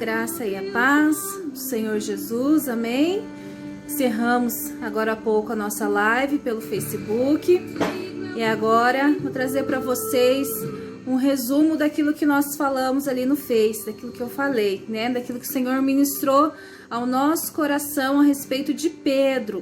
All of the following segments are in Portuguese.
graça e a paz do Senhor Jesus, amém? Encerramos agora há pouco a nossa live pelo Facebook e agora vou trazer para vocês um resumo daquilo que nós falamos ali no Face, daquilo que eu falei, né? Daquilo que o Senhor ministrou ao nosso coração a respeito de Pedro.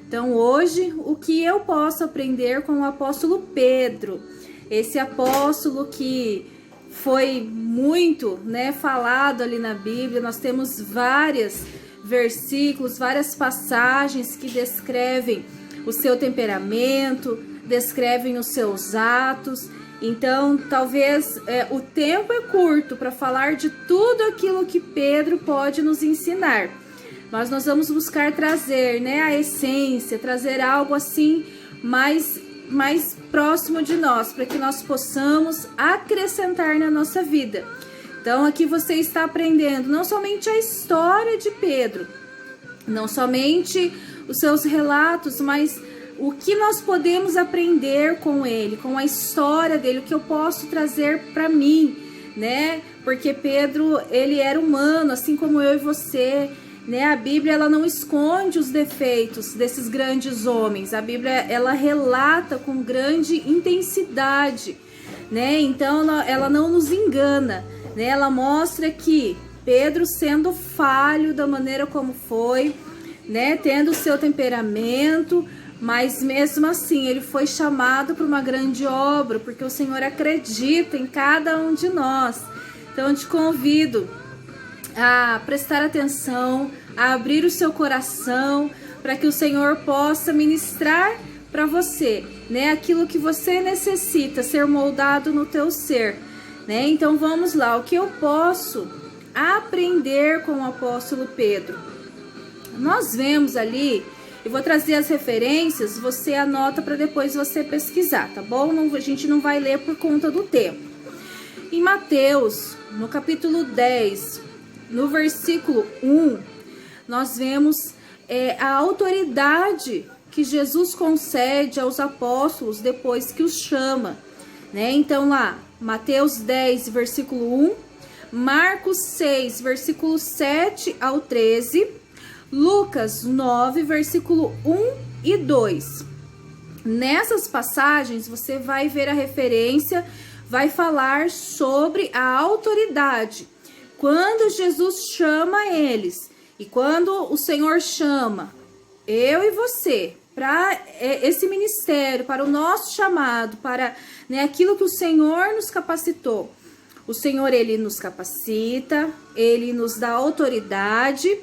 Então hoje, o que eu posso aprender com o apóstolo Pedro? Esse apóstolo que foi muito, falado ali na Bíblia. Nós temos vários versículos, várias passagens que descrevem o seu temperamento, descrevem os seus atos. Então, talvez o tempo é curto para falar de tudo aquilo que Pedro pode nos ensinar. Mas nós vamos buscar trazer, a essência, trazer algo assim mais próximo de nós, para que nós possamos acrescentar na nossa vida. Então aqui você está aprendendo não somente a história de Pedro, não somente os seus relatos, mas o que nós podemos aprender com ele, com a história dele, o que eu posso trazer para mim, Porque Pedro, ele era humano, assim como eu e você. A Bíblia, ela não esconde os defeitos desses grandes homens. A Bíblia, ela relata com grande intensidade, Então ela não nos engana, Ela mostra que Pedro, sendo falho da maneira como foi, Tendo o seu temperamento, mas mesmo assim ele foi chamado para uma grande obra, porque o Senhor acredita em cada um de nós. Então eu te convido a prestar atenção, a abrir o seu coração, para que o Senhor possa ministrar para você, aquilo que você necessita ser moldado no teu ser, Então vamos lá, o que eu posso aprender com o apóstolo Pedro? Nós vemos ali, eu vou trazer as referências, você anota para depois você pesquisar, tá bom? A gente não vai ler por conta do tempo. Em Mateus, no capítulo 10, no versículo 1, nós vemos a autoridade que Jesus concede aos apóstolos depois que os chama, Então lá, Mateus 10, versículo 1, Marcos 6, versículo 7 ao 13, Lucas 9, versículo 1 e 2. Nessas passagens você vai ver a referência, vai falar sobre a autoridade. Quando Jesus chama eles, e quando o Senhor chama eu e você para esse ministério, para o nosso chamado, para aquilo que o Senhor nos capacitou, o Senhor, ele nos capacita, ele nos dá autoridade,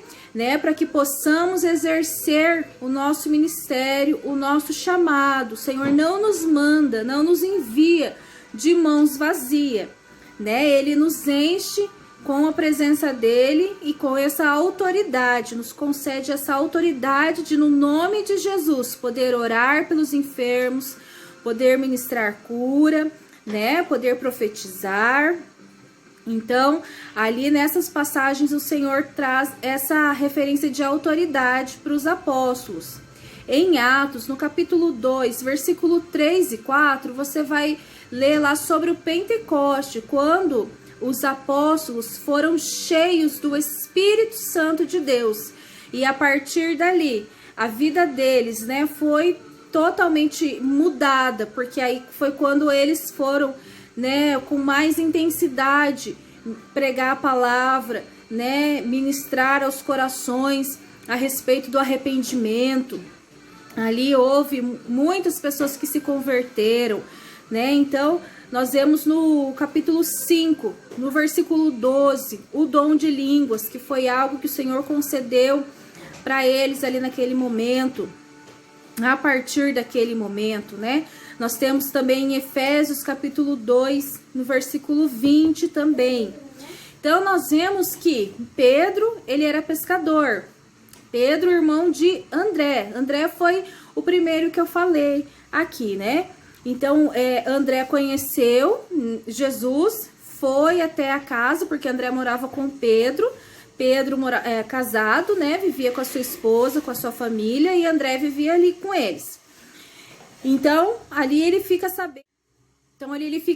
para que possamos exercer o nosso ministério, o nosso chamado. O Senhor não nos manda, não nos envia de mãos vazias, Ele nos enche com a presença dele e com essa autoridade, nos concede essa autoridade de, no nome de Jesus, poder orar pelos enfermos, poder ministrar cura, poder profetizar. Então, ali nessas passagens, o Senhor traz essa referência de autoridade para os apóstolos. Em Atos, no capítulo 2, versículo 3 e 4, você vai ler lá sobre o Pentecoste, quando os apóstolos foram cheios do Espírito Santo de Deus. E a partir dali, a vida deles, foi totalmente mudada, porque aí foi quando eles foram, com mais intensidade, pregar a palavra, ministrar aos corações a respeito do arrependimento. Ali houve muitas pessoas que se converteram, Então, nós vemos no capítulo 5, no versículo 12, o dom de línguas, que foi algo que o Senhor concedeu para eles ali naquele momento, a partir daquele momento, Nós temos também em Efésios capítulo 2, no versículo 20 também. Então, nós vemos que Pedro, ele era pescador. Pedro, irmão de André. André foi o primeiro que eu falei aqui, Então, André conheceu Jesus, foi até a casa, porque André morava com Pedro. Pedro casado, vivia com a sua esposa, com a sua família, e André vivia ali com eles. Então, ali ele fica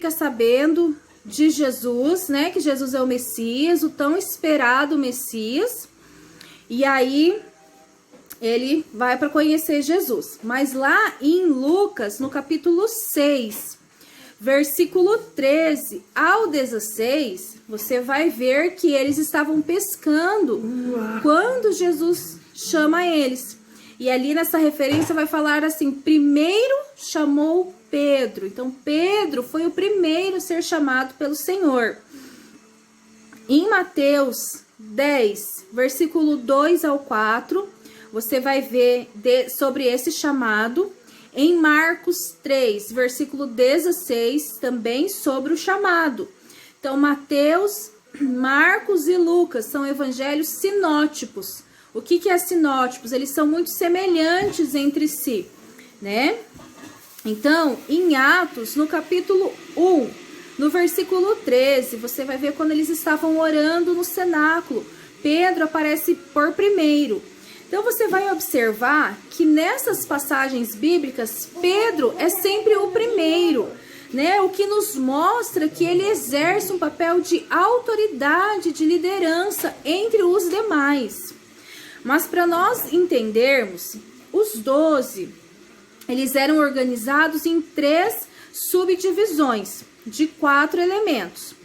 sabendo de Jesus, né? Que Jesus é o Messias, o tão esperado Messias. E aí ele vai para conhecer Jesus. Mas lá em Lucas, no capítulo 6, versículo 13 ao 16, você vai ver que eles estavam pescando quando Jesus chama eles. E ali nessa referência vai falar assim: primeiro chamou Pedro. Então Pedro foi o primeiro a ser chamado pelo Senhor. Em Mateus 10, versículo 2 ao 4, você vai ver sobre esse chamado. Em Marcos 3, versículo 16, também sobre o chamado. Então, Mateus, Marcos e Lucas são evangelhos sinóticos. O que é sinóticos? Eles são muito semelhantes entre si, né? Então, em Atos, no capítulo 1, no versículo 13, você vai ver quando eles estavam orando no cenáculo. Pedro aparece por primeiro. Então, você vai observar que nessas passagens bíblicas, Pedro é sempre o primeiro, né? O que nos mostra que ele exerce um papel de autoridade, de liderança entre os demais. Mas para nós entendermos, os 12, eles eram organizados em 3 subdivisões de 4 elementos.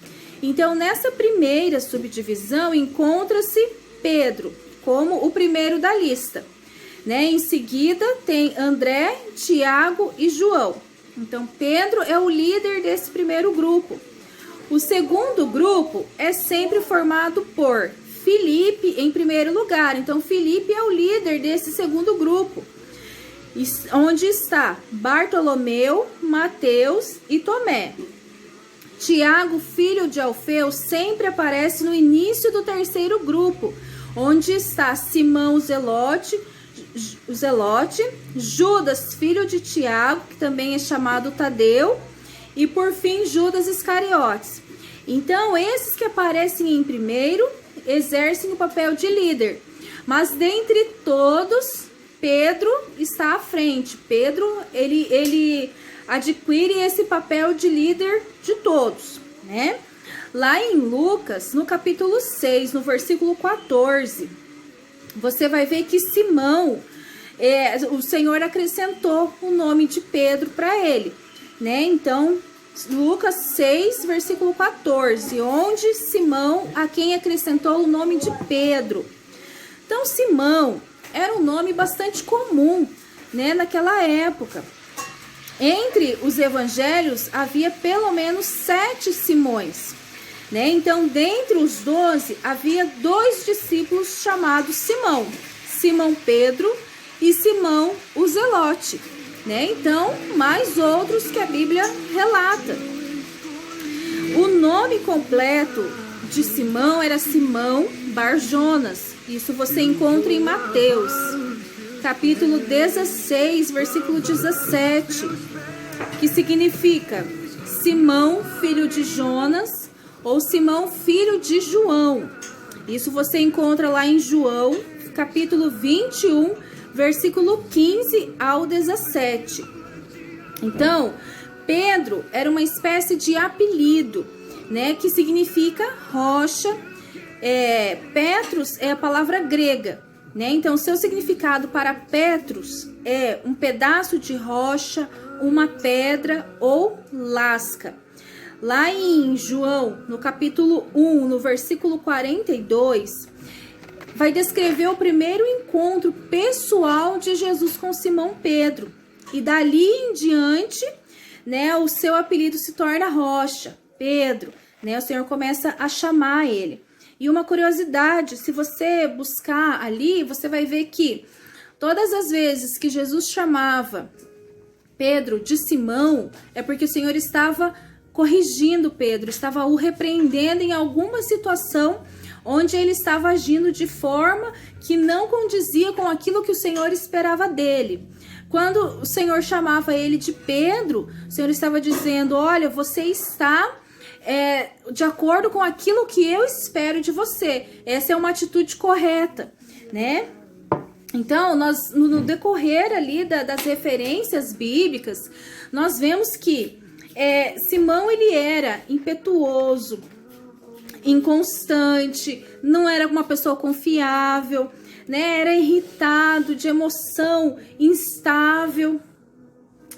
Então, nessa primeira subdivisão, encontra-se Pedro como o primeiro da lista, né? Em seguida tem André, Tiago e João. Então Pedro é o líder desse primeiro grupo. O segundo grupo é sempre formado por Filipe em primeiro lugar. Então Filipe é o líder desse segundo grupo, onde está Bartolomeu, Mateus e Tomé. Tiago, filho de Alfeu, sempre aparece no início do terceiro grupo, onde está Simão o Zelote, Judas, filho de Tiago, que também é chamado Tadeu, e por fim Judas Iscariotes. Então, esses que aparecem em primeiro exercem o papel de líder, mas dentre todos, Pedro está à frente. Pedro, ele adquire esse papel de líder de todos, né? Lá em Lucas, no capítulo 6, no versículo 14, você vai ver que Simão, o Senhor acrescentou o nome de Pedro para ele, né? Então, Lucas 6, versículo 14, onde Simão, a quem acrescentou o nome de Pedro. Então, Simão era um nome bastante comum, né, naquela época. Entre os evangelhos, havia pelo menos 7 Simões, né? Então, dentre os 12, havia 2 discípulos chamados Simão. Simão Pedro e Simão o Zelote, né? Então, mais outros que a Bíblia relata. O nome completo de Simão era Simão Barjonas. Isso você encontra em Mateus, capítulo 16, versículo 17, que significa Simão, filho de Jonas, ou Simão, filho de João. Isso você encontra lá em João, capítulo 21, versículo 15 ao 17. Então, Pedro era uma espécie de apelido, né, que significa rocha. Petros é a palavra grega, né? Então, seu significado para Petros é um pedaço de rocha, uma pedra ou lasca. Lá em João, no capítulo 1, no versículo 42, vai descrever o primeiro encontro pessoal de Jesus com Simão Pedro. E dali em diante, né, o seu apelido se torna Rocha, Pedro, né? O Senhor começa a chamar ele. E uma curiosidade, se você buscar ali, você vai ver que todas as vezes que Jesus chamava Pedro de Simão, é porque o Senhor estava corrigindo Pedro, estava o repreendendo em alguma situação onde ele estava agindo de forma que não condizia com aquilo que o Senhor esperava dele. Quando o Senhor chamava ele de Pedro, o Senhor estava dizendo: olha, você está de acordo com aquilo que eu espero de você. Essa é uma atitude correta, né? Então, nós, no decorrer ali das referências bíblicas, nós vemos que Simão, ele era impetuoso, inconstante, não era uma pessoa confiável, né? Era irritado, de emoção instável,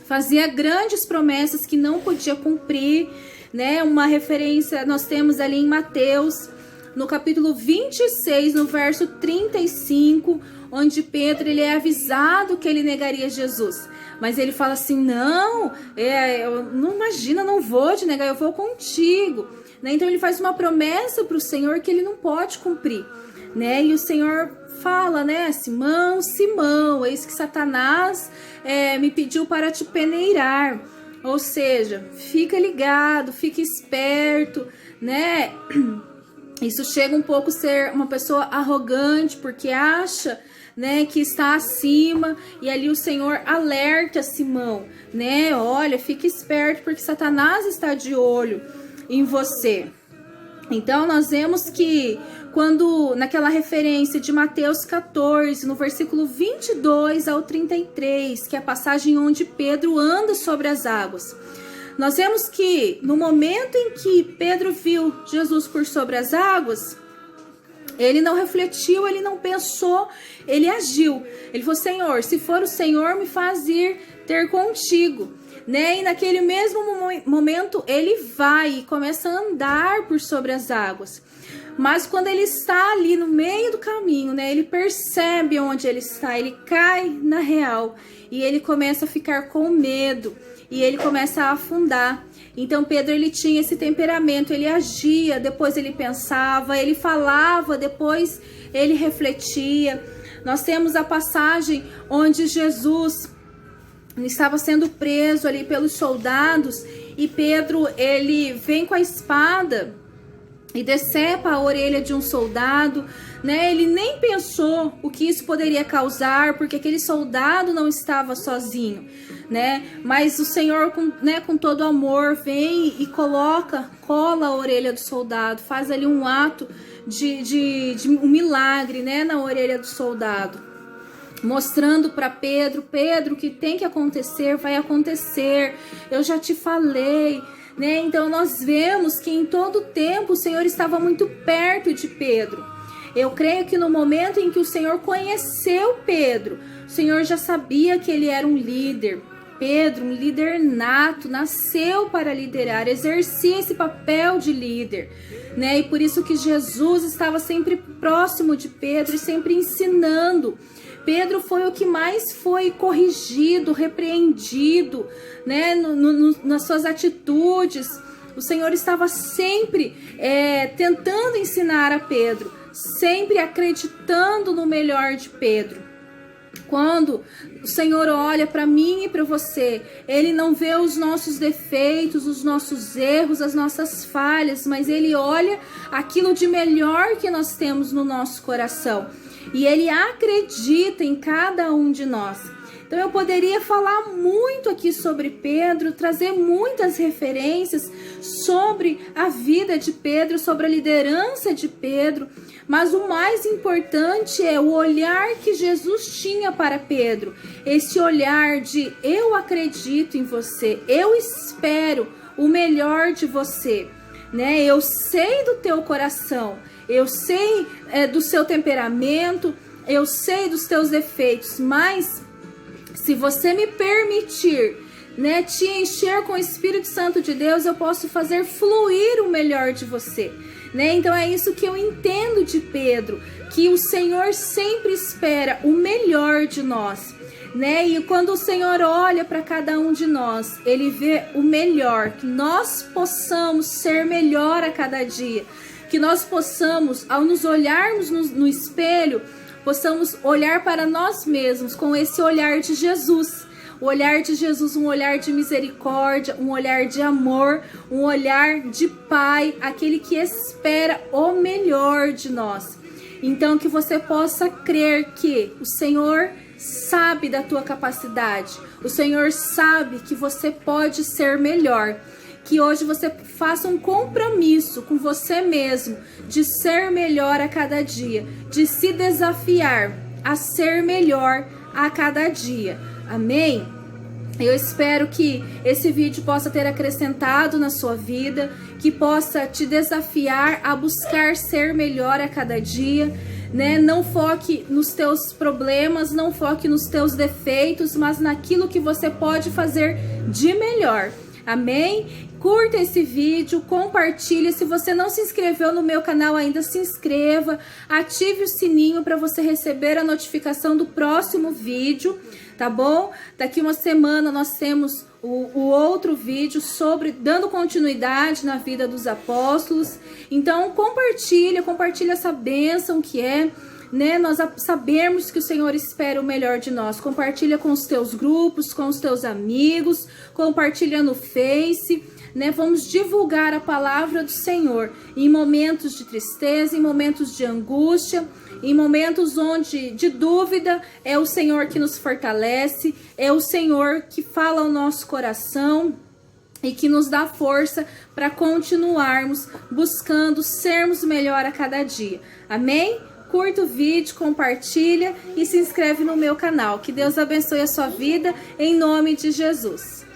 fazia grandes promessas que não podia cumprir, né? Uma referência nós temos ali em Mateus, no capítulo 26, no verso 35, onde Pedro, ele é avisado que ele negaria Jesus. Mas ele fala assim, não, eu não imagina, não vou te negar, eu vou contigo. Né? Então ele faz uma promessa para o Senhor que ele não pode cumprir. Né? E o Senhor fala, né, Simão, Simão, eis que Satanás me pediu para te peneirar. Ou seja, fica ligado, fica esperto, né? Isso chega um pouco a ser uma pessoa arrogante, porque acha, né, que está acima, e ali o Senhor alerta Simão, né? Olha, fica esperto, porque Satanás está de olho em você. Então nós vemos que quando naquela referência de Mateus 14, no versículo 22 ao 33, que é a passagem onde Pedro anda sobre as águas, nós vemos que no momento em que Pedro viu Jesus por sobre as águas, ele não refletiu, ele não pensou, ele agiu. Ele falou, Senhor, se for o Senhor, me faz ir ter contigo. Né? E naquele mesmo momento ele vai e começa a andar por sobre as águas. Mas quando ele está ali no meio do caminho, né, ele percebe onde ele está, ele cai na real e ele começa a ficar com medo e ele começa a afundar. Então Pedro, ele tinha esse temperamento, ele agia, depois ele pensava, ele falava, depois ele refletia. Nós temos a passagem onde Jesus estava sendo preso ali pelos soldados e Pedro, ele vem com a espada e decepa a orelha de um soldado, né? Ele nem pensou o que isso poderia causar, porque aquele soldado não estava sozinho, né? Mas o Senhor, com todo amor, vem e cola a orelha do soldado, faz ali um ato de um milagre, né, na orelha do soldado, mostrando para Pedro, o que tem que acontecer, vai acontecer, eu já te falei, né? Então nós vemos que em todo tempo o Senhor estava muito perto de Pedro. Eu creio que no momento em que o Senhor conheceu Pedro, o Senhor já sabia que ele era um líder. Pedro, um líder nato, nasceu para liderar, exercia esse papel de líder, né? E por isso que Jesus estava sempre próximo de Pedro e sempre ensinando. Pedro foi o que mais foi corrigido, repreendido, né, nas suas atitudes. O Senhor estava sempre tentando ensinar a Pedro, sempre acreditando no melhor de Pedro. Quando o Senhor olha para mim e para você, Ele não vê os nossos defeitos, os nossos erros, as nossas falhas, mas Ele olha aquilo de melhor que nós temos no nosso coração. E Ele acredita em cada um de nós. Então eu poderia falar muito aqui sobre Pedro, trazer muitas referências sobre a vida de Pedro, sobre a liderança de Pedro, mas o mais importante é o olhar que Jesus tinha para Pedro. Esse olhar de eu acredito em você, eu espero o melhor de você, né? Eu sei do teu coração, eu sei do seu temperamento, eu sei dos teus defeitos, mas se você me permitir, né, te encher com o Espírito Santo de Deus, eu posso fazer fluir o melhor de você, né? Então é isso que eu entendo de Pedro, que o Senhor sempre espera o melhor de nós, né? E quando o Senhor olha para cada um de nós, Ele vê o melhor, que nós possamos ser melhor a cada dia, que nós possamos, ao nos olharmos no espelho, possamos olhar para nós mesmos com esse olhar de Jesus. O olhar de Jesus, um olhar de misericórdia, um olhar de amor, um olhar de Pai, aquele que espera o melhor de nós. Então que você possa crer que o Senhor sabe da tua capacidade, o Senhor sabe que você pode ser melhor. Que hoje você faça um compromisso com você mesmo de ser melhor a cada dia, de se desafiar a ser melhor a cada dia. Amém? Eu espero que esse vídeo possa ter acrescentado na sua vida, que possa te desafiar a buscar ser melhor a cada dia, né? Não foque nos teus problemas, não foque nos teus defeitos, mas naquilo que você pode fazer de melhor. Amém? Curta esse vídeo, compartilhe. Se você não se inscreveu no meu canal ainda, se inscreva, ative o sininho para você receber a notificação do próximo vídeo, tá bom? Daqui uma semana nós temos o outro vídeo sobre dando continuidade na vida dos apóstolos. Então compartilha essa bênção que é, né, nós sabemos que o Senhor espera o melhor de nós. Compartilha com os teus grupos, com os teus amigos, compartilha no Face, né? Vamos divulgar a palavra do Senhor em momentos de tristeza, em momentos de angústia, em momentos onde de dúvida. É o Senhor que nos fortalece, é o Senhor que fala ao nosso coração e que nos dá força para continuarmos buscando sermos melhor a cada dia. Amém? Curta o vídeo, compartilha e se inscreve no meu canal. Que Deus abençoe a sua vida em nome de Jesus.